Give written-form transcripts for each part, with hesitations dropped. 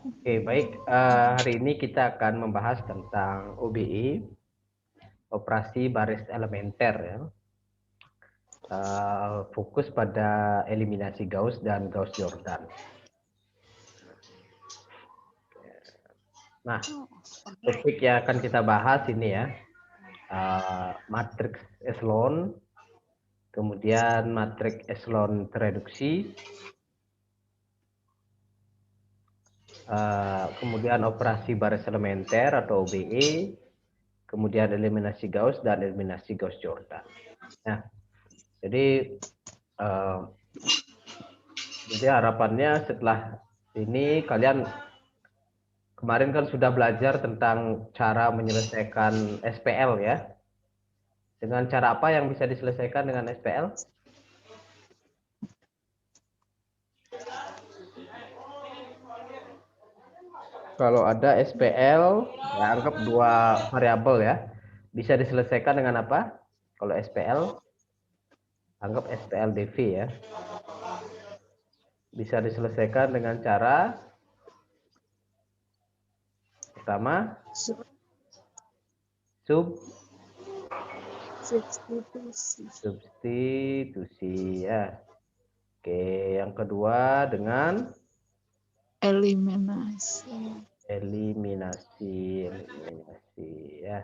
Oke, baik. Hari ini kita akan membahas tentang OBE, operasi baris elementer ya. Fokus pada eliminasi Gauss dan Gauss-Jordan. Nah, topik yang akan kita bahas ini ya, matriks echelon, kemudian matriks echelon tereduksi, kemudian operasi baris elementer atau OBE, kemudian eliminasi Gauss dan eliminasi Gauss-Jordan. Nah, jadi harapannya setelah ini kalian kemarin kan sudah belajar tentang cara menyelesaikan SPL ya. Dengan cara apa yang bisa diselesaikan dengan SPL? Kalau ada SPL, ya anggap dua variabel ya. Bisa diselesaikan dengan apa? Kalau SPL, anggap SPL DV ya. Bisa diselesaikan dengan cara pertama substitusi ya. Oke, yang kedua dengan eliminasi ya.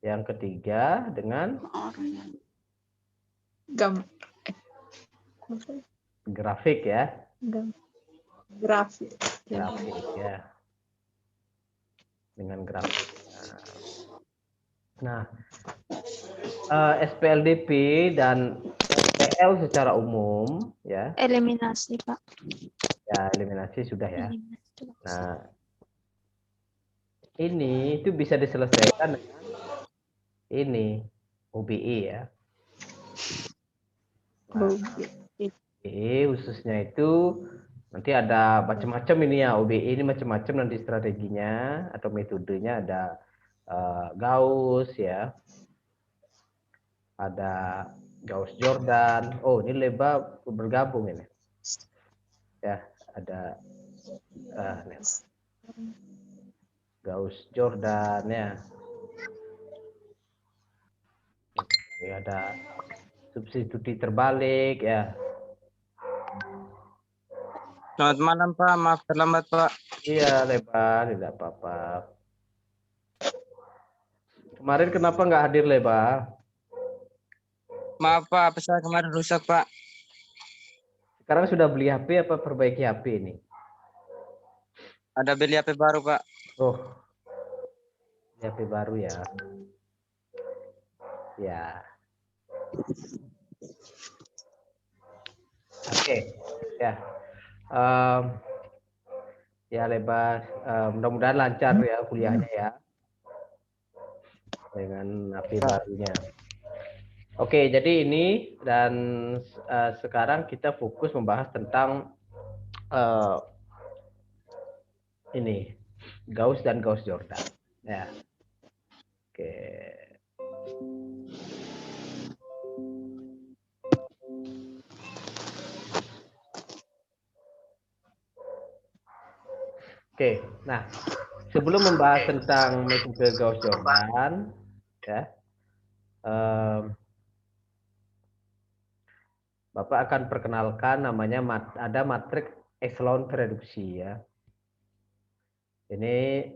Yang ketiga dengan grafik ya. Grafik. Grafik ya. Dengan grafik. Nah, SPLDP dan SPL secara umum ya. Eliminasi, Pak. Ya, eliminasi sudah ya. Nah, ini itu bisa diselesaikan dengan ini OBE ya. Nah, OBE khususnya itu nanti ada macam-macam ini ya, OBE ini macam-macam nanti strateginya atau metodenya ada Gauss ya, ada Gauss-Jordan. Oh, ini leba bergabung ini. Ya, ada Gauss-Jordan ya. Ini ada substitusi terbalik ya. Selamat malam Pak, maaf terlambat Pak. Iya, lebar, tidak apa-apa. Kemarin kenapa nggak hadir lebar? Maaf Pak, HP saya kemarin rusak Pak. Sekarang sudah beli HP apa perbaiki HP ini? Ada beli HP baru Pak. Oh, HP baru ya. Ya. Oke, ya. Ya lebar. Mudah-mudahan lancar ya kuliahnya ya. Dengan HP barunya. Oke, jadi ini dan sekarang kita fokus membahas tentang ini Gauss dan Gauss-Jordan. Ya. Oke. Oke, nah sebelum membahas tentang metode Gauss-Jordan, ya, Bapak akan perkenalkan namanya ada matriks echelon tereduksi ya. Ini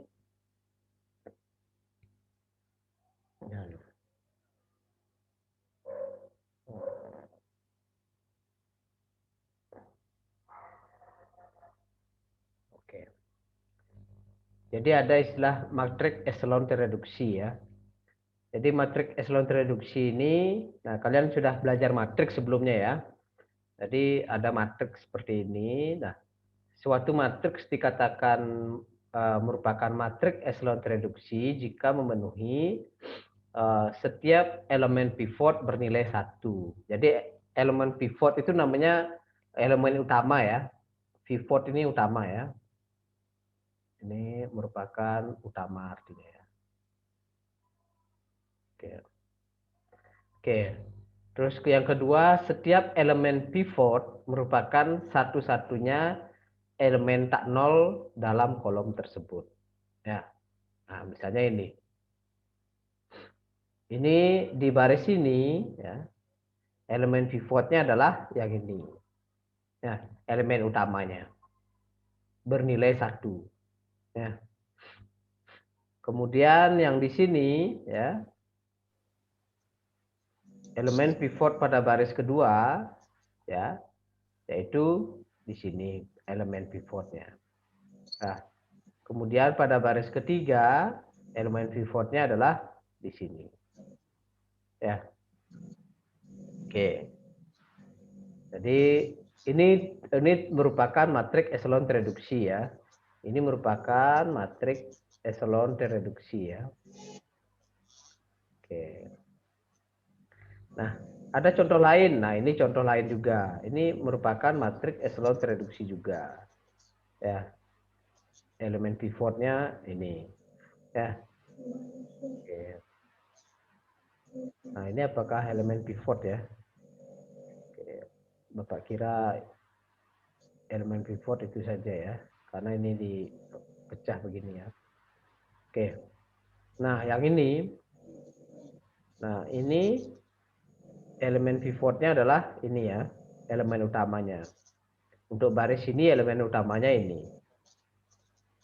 oke. Jadi ada istilah matriks echelon tereduksi ya. Jadi matriks echelon tereduksi ini, nah kalian sudah belajar matriks sebelumnya ya. Jadi ada matriks seperti ini. Nah, suatu matriks dikatakan merupakan matriks echelon tereduksi jika memenuhi setiap elemen pivot bernilai 1. Jadi elemen pivot itu namanya elemen utama ya. Pivot ini utama ya. Ini merupakan utama artinya ya. Oke. Oke. Terus yang kedua, setiap elemen pivot merupakan satu-satunya elemen tak nol dalam kolom tersebut. Ya, nah, misalnya ini. Ini di baris ini, ya, elemen pivotnya adalah yang ini. Ya, elemen utamanya bernilai 1. Ya. Kemudian yang di sini, ya, elemen pivot pada baris kedua, ya, yaitu di sini elemen pivotnya. Nah, kemudian pada baris ketiga, elemen pivotnya adalah di sini. Ya. Oke. Jadi ini merupakan matriks eselon tereduksi ya. Ini merupakan matriks eselon tereduksi ya. Oke. Nah, ada contoh lain. Nah, ini contoh lain juga. Ini merupakan matriks eselon tereduksi juga. Ya. Elemen pivotnya ini. Ya. Oke. Nah, ini apakah elemen pivot ya? Oke. Bapak kira elemen pivot itu saja ya. Karena ini dipecah begini ya. Oke. Nah, yang ini. Nah, ini elemen pivotnya adalah ini ya, elemen utamanya. Untuk baris ini elemen utamanya ini.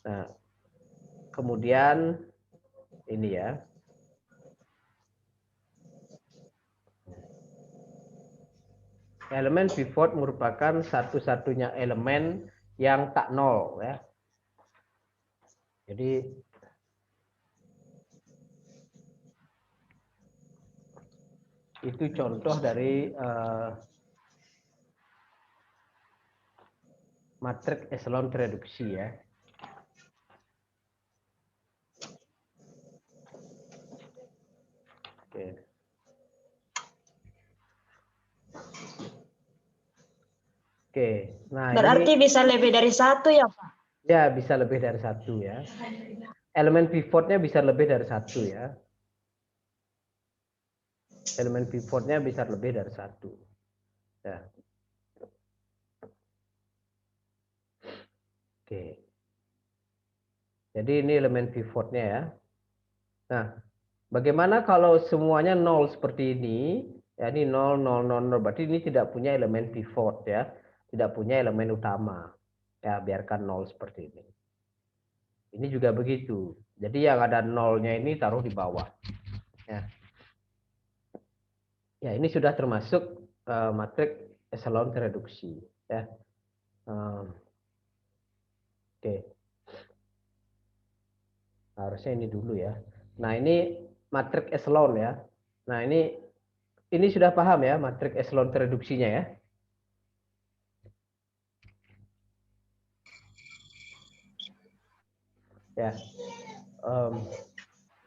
Nah, kemudian ini ya. Elemen pivot merupakan satu-satunya elemen yang tak nol ya. Jadi itu contoh dari matriks eselon tereduksi ya. Oke. Oke. Nah, berarti ini bisa lebih dari 1 ya, Pak? ya bisa lebih dari 1 ya. Elemen pivotnya bisa lebih dari 1 ya. Elemen pivotnya bisa lebih dari 1. Ya. Oke. Jadi ini elemen pivotnya ya. Nah, bagaimana kalau semuanya 0 seperti ini? Ya, ini 0, 0, 0, 0. Berarti ini tidak punya elemen pivot ya. Tidak punya elemen utama. Ya, biarkan 0 seperti ini. Ini juga begitu. Jadi yang ada nolnya ini taruh di bawah. Ya, ya ini sudah termasuk matriks eselon tereduksi. Ya. Oke. Harusnya ini dulu ya. Nah, ini matriks eselon ya. Nah, ini sudah paham ya matriks eselon tereduksinya ya. Ya.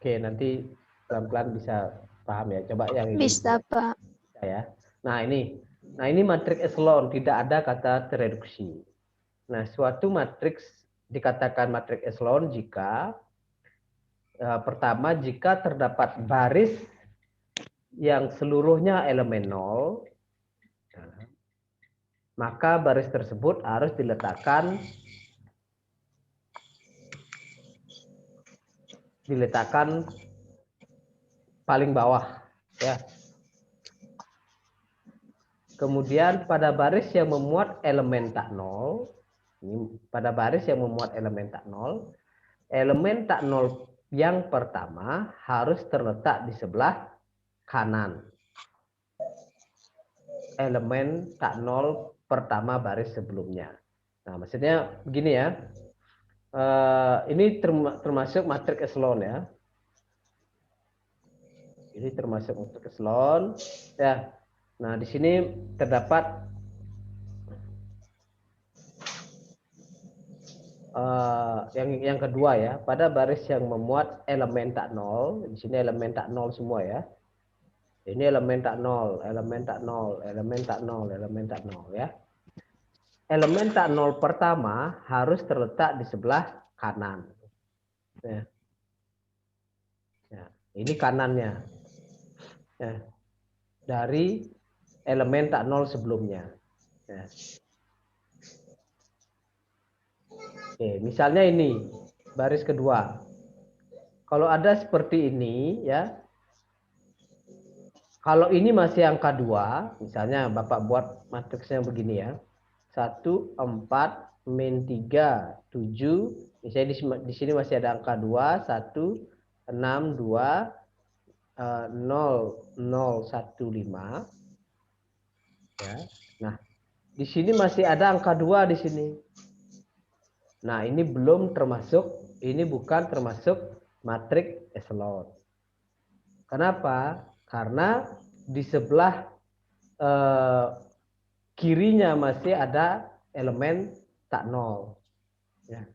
Oke, nanti pelan-pelan bisa paham ya. Coba yang ini Bisa, Pak. bisa ya. Nah, ini matriks eselon, tidak ada kata tereduksi. Nah, suatu matriks dikatakan matriks eselon jika pertama jika terdapat baris yang seluruhnya elemen 0, maka baris tersebut harus diletakkan paling bawah ya. Kemudian pada baris yang memuat elemen tak nol, pada baris yang memuat elemen tak nol yang pertama harus terletak di sebelah kanan elemen tak nol pertama baris sebelumnya. Nah, maksudnya begini ya. Ini termasuk matriks eselon ya. Ini termasuk matriks eselon ya. Nah, di sini terdapat yang kedua ya, pada baris yang memuat elemen tak nol, di sini elemen tak nol semua ya. Ini elemen tak nol, elemen tak nol, elemen tak nol, elemen tak nol ya. Elemen tak nol pertama harus terletak di sebelah kanan. Ya. Ya, ini kanannya. Ya. Dari elemen tak nol sebelumnya. Ya. Oke, misalnya ini baris kedua. Kalau ada seperti ini ya, kalau ini masih angka 2, misalnya Bapak buat matriksnya begini ya. 1, 4, min 3, 7. Misalnya di sini masih ada angka 2, 1, 6, 2, 0, 0, 1, 5. Ya. Nah, di sini masih ada angka 2 di sini. Nah, ini belum termasuk, ini bukan termasuk matriks echelon. Kenapa? Karena di sebelah kirinya masih ada elemen tak nol. Ya.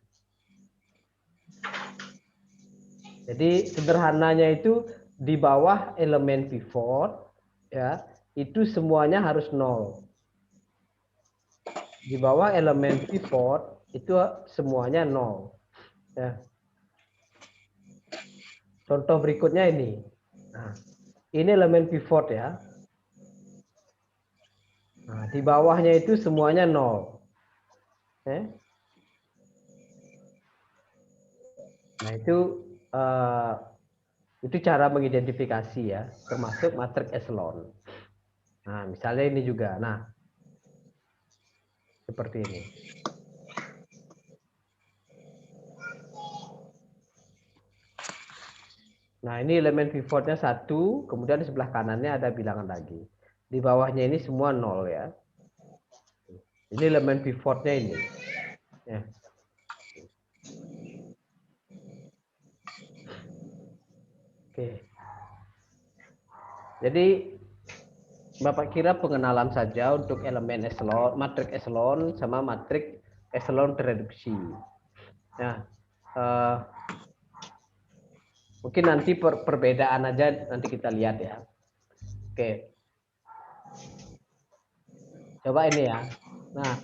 Jadi sederhananya itu di bawah elemen pivot, ya itu semuanya harus nol. Di bawah elemen pivot itu semuanya nol. Ya. Contoh berikutnya ini. Nah, ini elemen pivot ya. Nah, di bawahnya itu semuanya nol. Nah, itu cara mengidentifikasi ya, termasuk matriks echelon. Nah, misalnya ini juga. Nah, seperti ini. Nah, ini elemen pivotnya 1, kemudian di sebelah kanannya ada bilangan lagi. Di bawahnya ini semua 0 ya. Ini elemen pivotnya ini. Ya. Oke. Jadi Bapak kira pengenalan saja untuk elemen echelon, matriks echelon sama matriks echelon tereduksi. Nah, mungkin nanti perbedaan aja nanti kita lihat ya. Oke. Coba ini ya. Nah,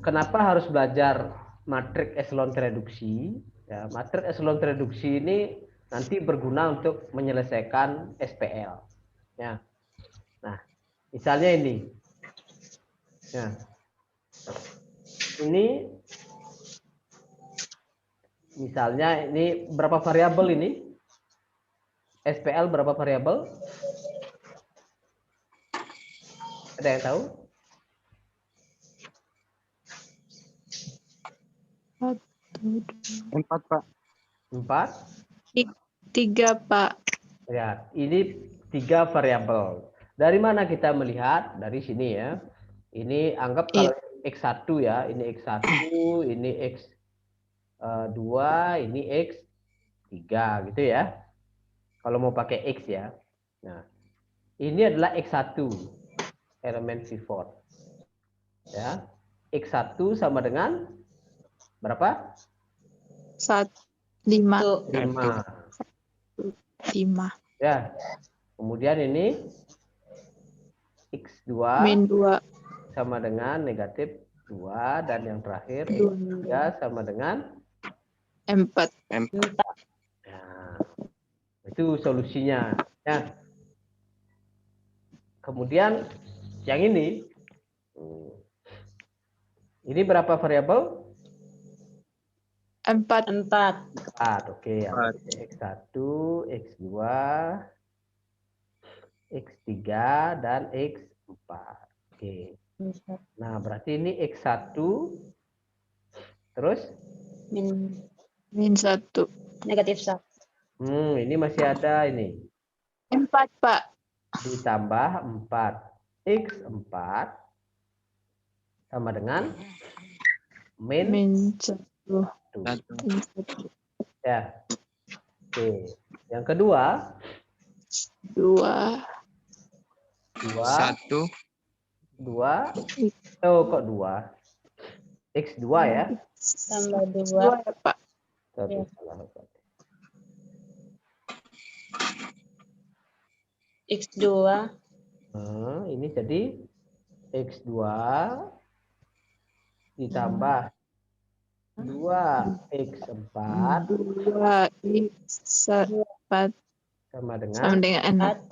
kenapa harus belajar matriks echelon tereduksi? Ya, matriks echelon tereduksi ini nanti berguna untuk menyelesaikan SPL. Ya. Nah, misalnya ini. Ya. Ini misalnya ini berapa variabel ini? SPL berapa variabel? Ada yang tahu? 4, Pak. 4? 3, Pak. Ya, ini 3 variabel. Dari mana kita melihat? Dari sini ya. Ini anggap kalau X1 ya, ini X1, ini X2, ini X3 gitu ya. Kalau mau pakai X ya. Nah, ini adalah X1, elemen pivot. Ya. X1 sama dengan berapa? 5. 5. 5. Ya. Kemudian ini X2 Min 2. sama dengan negatif 2 dan yang terakhir X3 sama dengan 4. Nah, itu solusinya. Ya. Kemudian yang ini berapa variabel? 4. 4. Oke, X1, X2, X3 dan X4. Oke. Nah, berarti ini X1 terus Min 1. Negatif 1. ini masih ada ini. 4, Pak. Ditambah 4. X4 sama dengan min 1. Ya. Oke. Yang kedua 2. 1. 2. Oh, kok 2? X2 ya. Tambah 2. 2 ya, Pak. Sorry, Ya. salah. X2. Nah, ini jadi X2 ditambah 2X4 2X4 sama dengan sama dengan 4.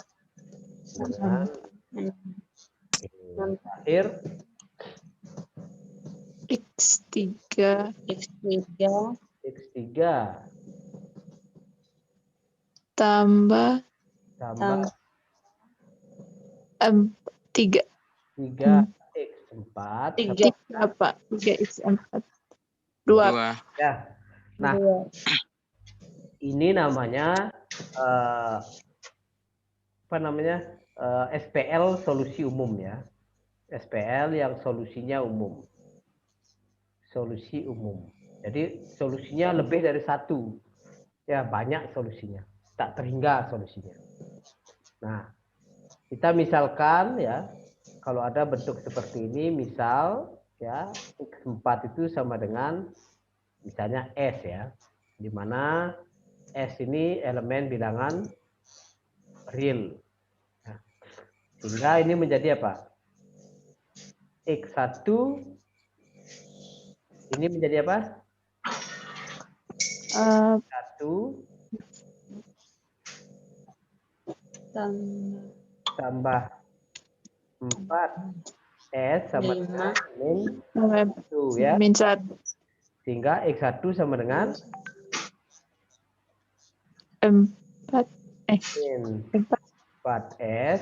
terakhir X3 X3 X3 tambah tambah 3 3 X4 3 Pak 3x4 2 2. ya. Nah, 2 ini namanya apa namanya? SPL solusi umum ya. SPL yang solusinya umum. Solusi umum. Jadi solusinya lebih dari satu. Ya, banyak solusinya. Tak terhingga solusinya. Nah, kita misalkan ya, kalau ada bentuk seperti ini, misal ya, X4 itu sama dengan misalnya S ya, di mana S ini elemen bilangan real. Nah, sehingga ini menjadi apa? X1 ini menjadi apa? 1 tambah 4 S sama dengan min 1 ya. min 1 Sehingga X1 sama dengan 4 min 4S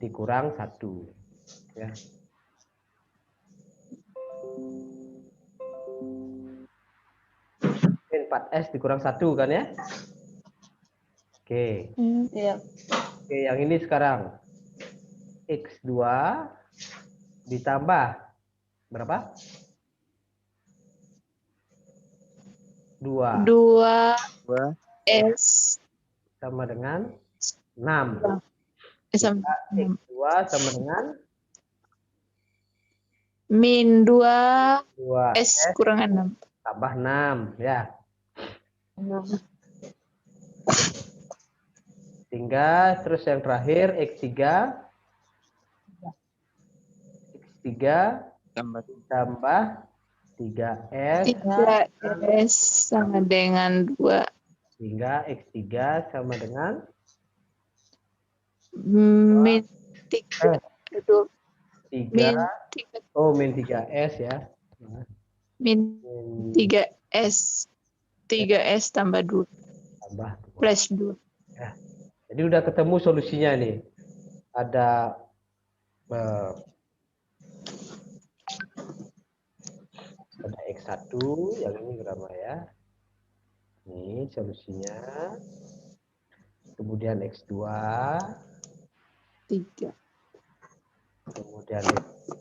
dikurang 1. Ya. Min 4S dikurang 1 kan ya? Oke. ya. Oke, yang ini sekarang. X2 ditambah berapa? 2 2. S sama dengan 6. sama X2 sama dengan min 2 2S S kurang 6 tambah 6 ya. Sehingga terus yang terakhir X3 Tambah tambah 3S 3S sama dengan 2 sehingga X3 sama dengan min 3 itu 3 min 3 oh min 3S ya. min Min 3S 3S tambah 2 tambah 2. plus 2 Ya. Jadi udah ketemu solusinya nih. Ada X1 yang ini berapa ya? Ini solusinya. Kemudian X2, 3 kemudian X3,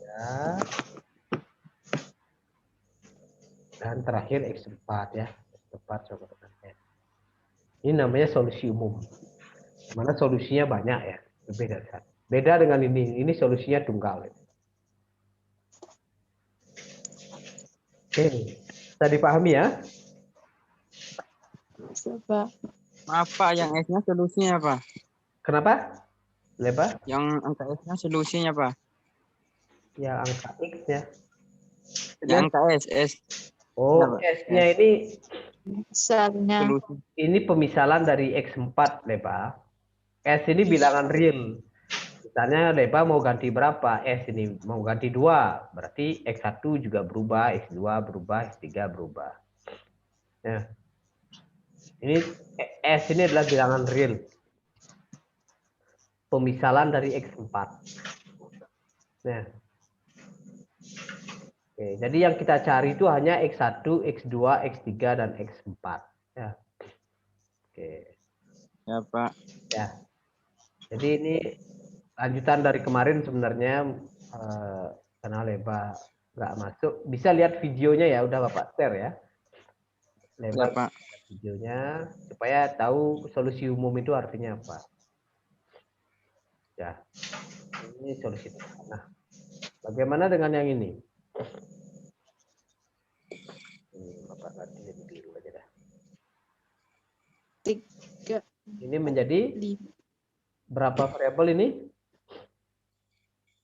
dan terakhir X4 ya. X4 coba tekan. Ini namanya solusi umum. Mana solusinya banyak ya, lebih dari satu. Beda dengan ini solusinya tunggal. Oke, bisa dipahami ya? coba Maaf Pak, yang S-nya solusinya apa? Kenapa? Lebar? Yang angka S-nya solusinya apa? Ya angka X-nya. Yang angka S. Oh, Kenapa? S-nya ini misalnya Solusi. ini pemisalan dari X4, Leba. S ini bilangan real. Misalnya Leba mau ganti berapa? S ini mau ganti 2. Berarti X1 juga berubah, X2 berubah, X3 berubah. Nah, ini S ini adalah bilangan real. Pemisalan dari X4. Nah, oke, jadi yang kita cari itu hanya X1, X2, X3, dan X4. Ya. Oke. Ya Pak. Ya. Jadi ini lanjutan dari kemarin sebenarnya karena Leba nggak masuk. Bisa lihat videonya ya, udah Bapak share ya. Leba Ya Pak. videonya supaya tahu solusi umum itu artinya apa. Ya. Ini solusi. Nah, bagaimana dengan yang ini? Bapak ganti jadi biru aja dah. 3 Ini menjadi 5 berapa variabel ini?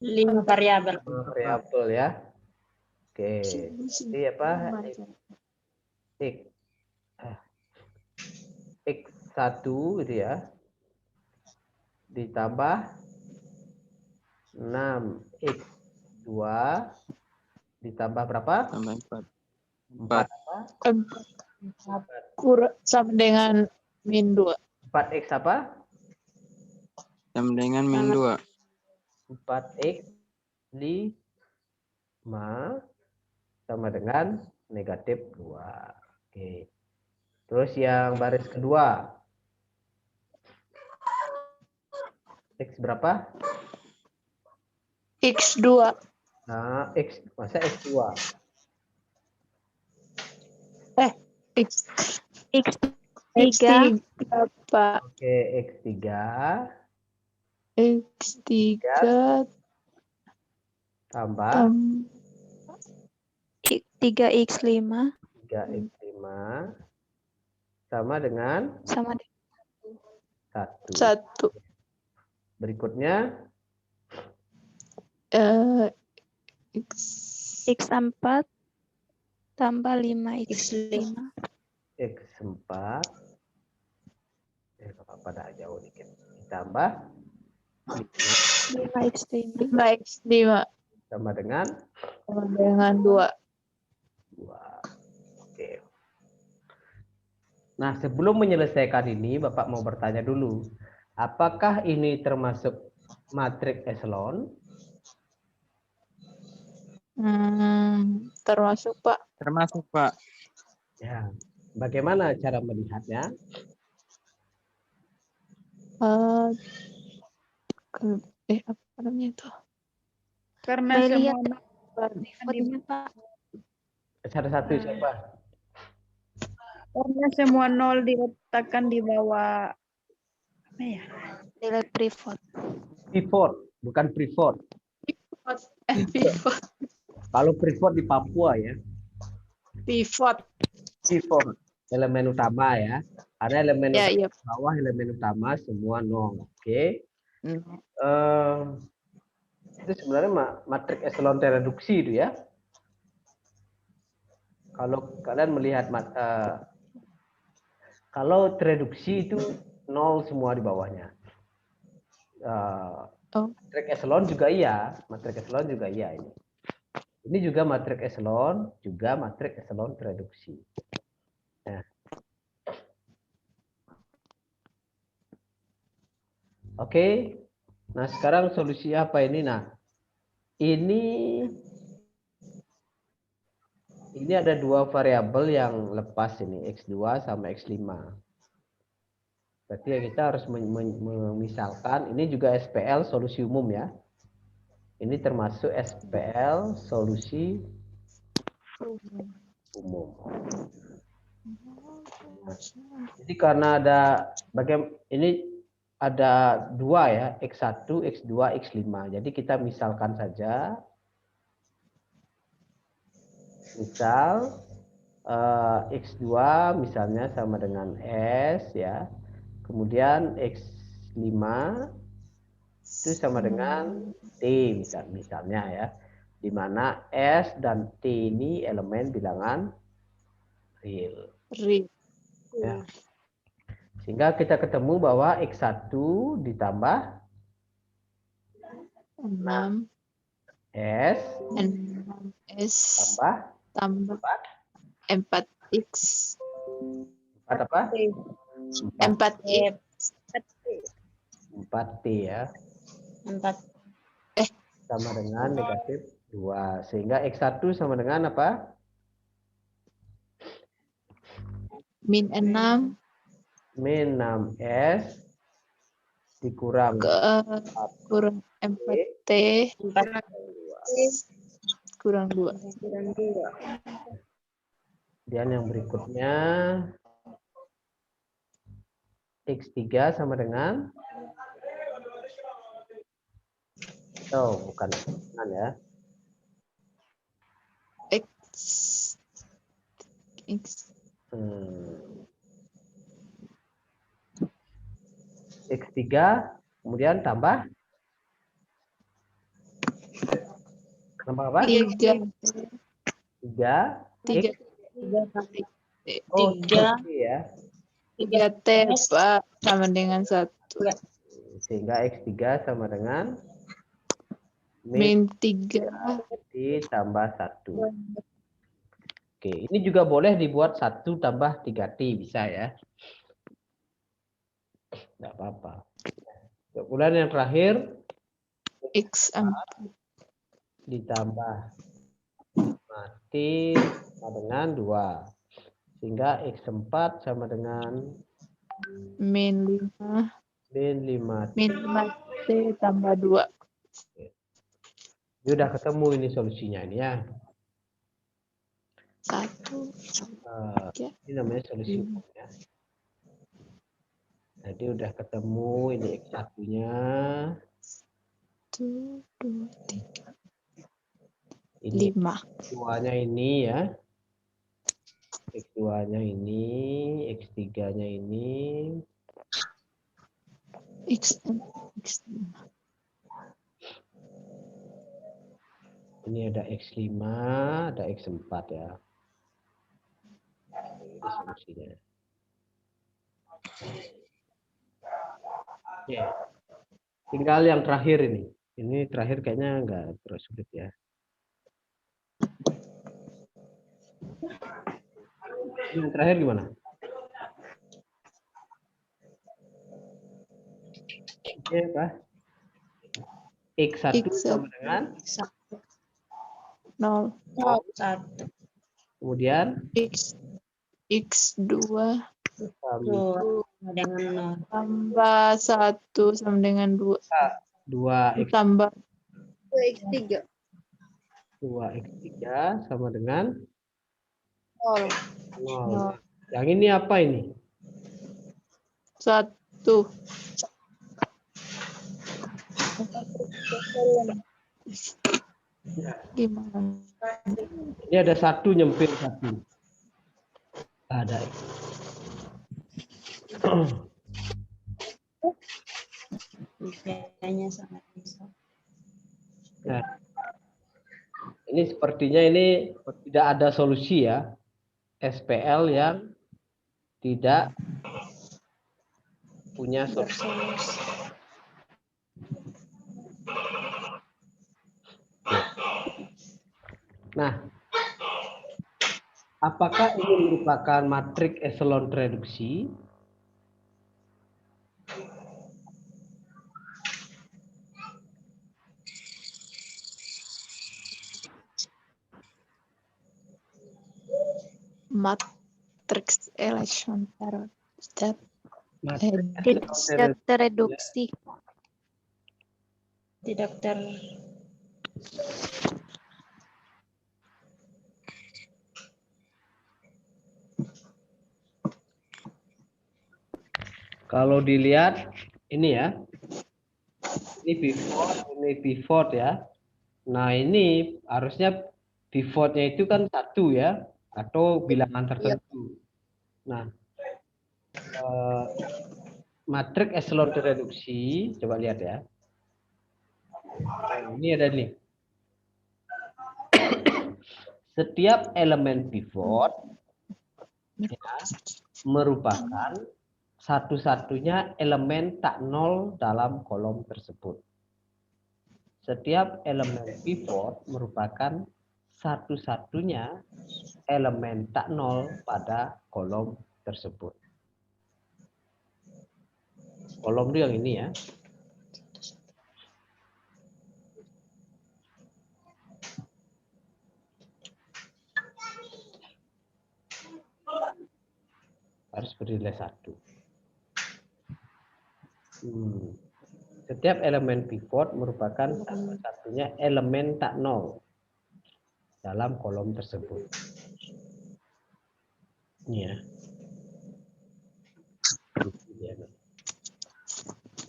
5 variabel. Variabel ya. Oke. Jadi apa? X1 gitu ya. Ditambah 6X2 ditambah berapa? Tambah 4 4. apa? 4 sama dengan min 2. 4x apa? Sama dengan min 2. 4x 5 sama dengan negatif 2. Oke. Terus yang baris kedua. X berapa? X2. Nah, X. Masa X2? X X3 berapa? Oke, X3. X3 Tambah 3x5 3x5 sama dengan sama 1. 1. Berikutnya X x4 tambah 5x5 X4. Apa dah jauh dikit. Ditambah 5x5 5x5 sama dengan 2. 2. Oke. Nah, sebelum menyelesaikan ini, Bapak mau bertanya dulu. Apakah ini termasuk matriks echelon? Termasuk, Pak. Termasuk, Pak. Ya. Bagaimana cara melihatnya? Apa namanya itu? Karena Boleh semua lihat nol fotonya, Pak. Satu-satu siapa? karena semua nol diletakkan di bawah apa ya? Nilai pivot. Pivot, bukan pivot. Pivot. Kalau pivot di Papua ya. Pivot. Pivot, elemen utama ya. Ada elemen Ya, iya. bawah, elemen utama semua nol. Oke. Itu sebenarnya matriks echelon tereduksi itu ya. Kalau kalian melihat kalau tereduksi itu nol semua di bawahnya. Matriks echelon juga iya, matriks echelon juga iya ini. Ini juga matriks echelon, juga matriks echelon tereduksi. Nah. Oke. Nah, sekarang solusi apa ini? Nah, ini ada dua variabel yang lepas ini, X2 sama X5. Berarti ya kita harus memisalkan, ini juga SPL solusi umum ya. Ini termasuk SPL solusi umum. Nah, jadi karena ada ini ada dua ya, X1, X2, X5. Jadi kita misalkan saja. Misal X2 misalnya sama dengan S ya. Kemudian X5 itu sama dengan T misalnya ya. Di mana S dan T ini elemen bilangan real. Ya. Sehingga kita ketemu bahwa X1 ditambah 6 S tambah 4x. 4 apa? 4x. 4T ya. 4. Sama dengan negatif 2. Sehingga X1 sama dengan apa? Min 6. Min 6S dikurang kurang 4T kurang 2. Dan yang berikutnya X3 sama dengan bukan ya. X3 kemudian tambah apa? 3 ya. 3T Pak sama dengan 1. Sehingga X3 sama dengan Min 3. ditambah 1. Oke, ini juga boleh dibuat 1 tambah 3T, bisa ya. Nggak apa-apa. Kemudian yang terakhir, X4. ditambah T sama dengan 2. Sehingga X4 sama dengan Min 5. min 5T. Min 5T tambah 2. Ini udah ketemu ini solusinya ini ya. 1. Ini namanya solusi umumnya. Jadi udah ketemu ini X1-nya. 1, 2, 3. Ini 5. X2-nya ini ya. X2-nya ini, X3-nya ini. X5. X5. Ini ada X5, ada X4 ya. Ini solusinya. Oke. Tinggal yang terakhir ini. Ini terakhir kayaknya enggak terlalu sulit ya. Yang terakhir gimana? Oke, apa? X1 sama dengan 0. 1. kemudian X2 tambah Dengan 0. tambah 1 sama dengan 2. 2X Tambah 2x3. 2X3 sama dengan 0. 0. Yang ini apa ini? 1. Gimana? Ini ada 1 nyempil 1. Ada. Kayaknya sangat bisa. Nah, ini sepertinya ini tidak ada solusi ya. SPL yang tidak punya solusi. Nah, apakah ini merupakan matriks echelon reduksi? Matriks echelon Matriks Tereduksi. Tidak ter Kalau dilihat ini ya, ini pivot ya. Nah ini harusnya pivotnya itu kan 1 ya, atau bilangan tertentu. Nah, matriks echelon reduksi, coba lihat ya. Nah, ini ada nih. Setiap elemen pivot ya, merupakan satu-satunya elemen tak nol dalam kolom tersebut. Setiap elemen pivot merupakan satu-satunya elemen tak nol pada kolom tersebut. Kolom itu yang ini ya. Harus bernilai 1. Setiap elemen pivot merupakan satu-satunya elemen tak nol dalam kolom tersebut. Ini ya.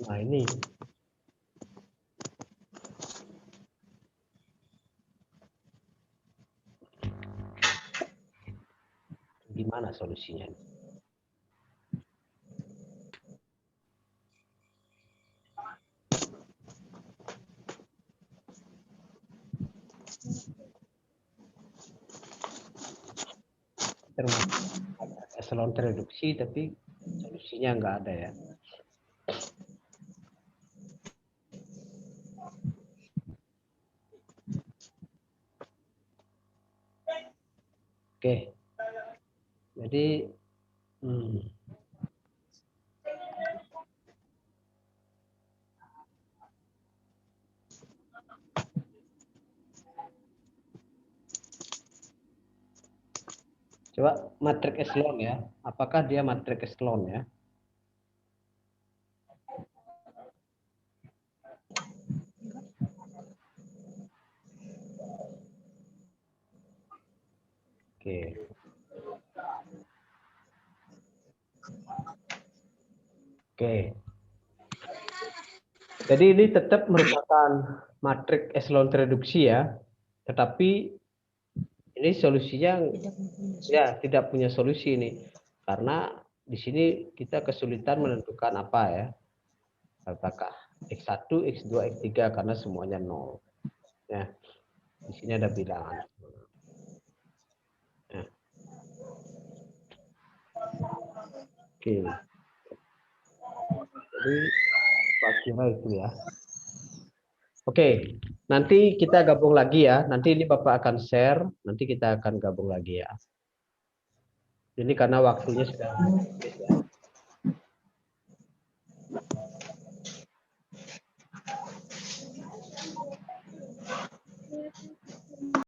Nah ini. Gimana solusinya? Termasuk echelon reduksi tapi solusinya nggak ada ya. Oke. Jadi coba matriks echelon ya. Apakah dia matriks echelon ya? Oke. Oke. Jadi ini tetap merupakan matriks echelon reduksi ya. Tetapi ini solusinya ya tidak punya solusi ini. Karena di sini kita kesulitan menentukan apa ya. Apakah X1, X2, X3 karena semuanya 0. Ya. Di sini ada bilangan. Ya. Oke. Jadi Pak kira itu ya. Oke, nanti kita gabung lagi ya. Nanti ini Bapak akan share, nanti kita akan gabung lagi ya. Ini karena waktunya sudah habis ya.